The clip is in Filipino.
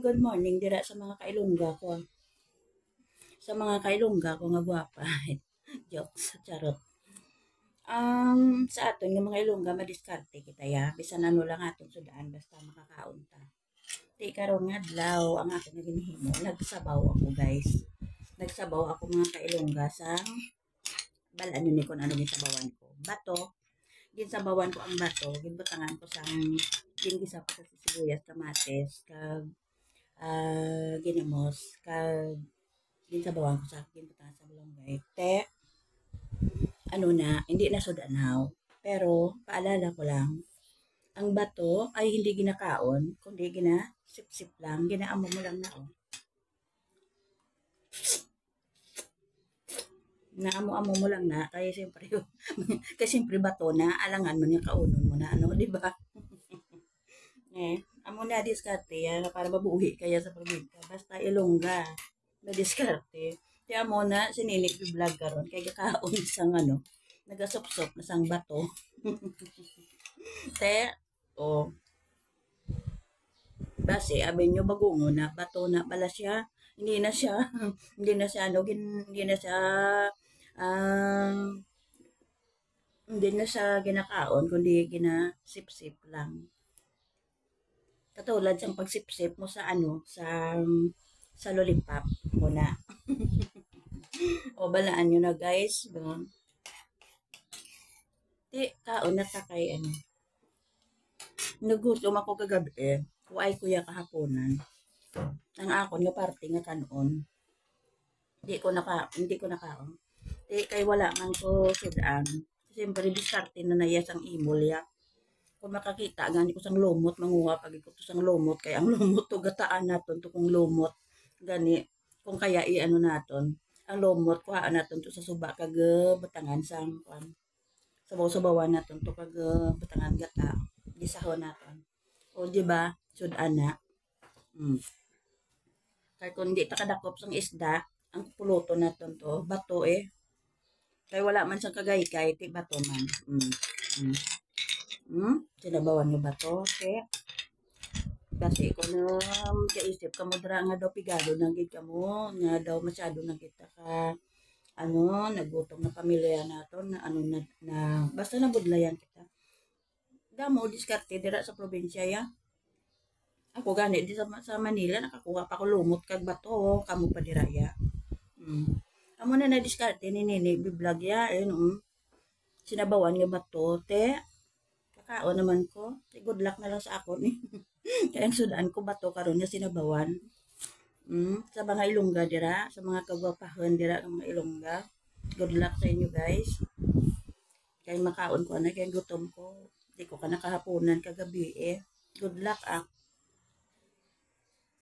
Good morning dira sa mga kailongga ko. Sa mga kailongga ko nga gwapa. Jokes, charot. Sa aton nga mga ilongga madiskarte kita ya. Bisan ano lang aton sudaan basta makakaon ta. Ti karon nga adlaw ang aton nga ginhimo. Nagsabaw ako guys. Nagsabaw ako mga kailongga sa balaan ni kon ano gisabawan ko. Bato. Ginsabawan ko ang bato. Ginbutangan ko sang ginigisa ko sa sibuyas, kamates, kag ginamos, kag ginsabawan ko sa ginbutangan sa malunggay. Te, ano na, hindi na sudanaw. Pero, paalala ko lang, ang bato ay hindi ginakaon, kundi sip lang, ginaamo mo lang na, oh. Naamo-amo mo lang na, kaya siyempre, kasi siyempre bato na, alangan mo yung kaunon mo na, ano, di ba? Amo na diskarte yan, para mabuhi kaya sa probinsya. Basta ilongga, na diskarte. Kaya mo na, sininik yung vlog karon kaya kakaon isang ano, nagasop-sop na sang bato. Te, oh, base, abay nyo bagungo na, bato na pala siya. Hindi na siya, hindi na siya, ano, hindi na siya, ah, hindi na siya ginakaon, kundi ginasip-sip lang. Katulad siyang pagsip-sip mo sa ano, sa lollipop mo na. O balaan nyo na guys. Di, kaon na ta kay ano. Nagutom ako kagabi eh. Kuay kuya kahaponan. Ang akon nga parte nga kanon. Hindi ko nakaon. Di kay wala man ko sudaan. Siyempre diskarte na nayas ang imol ya. Kung makakita gani ko sang lumot manguha pag ko sang lumot kay ang lumot to gataan naton to kung lumot gani kung kaya i-ano naton ang lumot kuhaan naton to sa suba kag batangan sang kwan sabaw-sabawan naton to kag batangan gata gisahon naton o di ba sud-an na kay kung di ta kadakop sang isda ang puluto naton to bato eh kay wala man sang kagay-kay ti bato man sinabawan nga bato okay kasi kung kaisip ka mo dra nga daw pigado na gid kamo nga daw masyado na kita ka ano nagutom na pamilya naton na ano na basta nabudlayan kita damo diskarte dira sa probinsya ya ako gani di sa Manila nakakuha pa ko lumot kag bato kamo pa dira ya amo na diskarte ni nini bi-vlog ya sinabawan nga bato te kakaon naman ko good luck na lang sa ako ni kaya ang sudaan ko bato karon nga sinabawan. Sa mga ilongga dira, sa mga kagwapahan dira ng mga ilongga. Good luck sa inyo guys. Kaya makaon ko na, kaya gutom ko. Di ko ka nakahaponan kagabi eh. Good luck ah.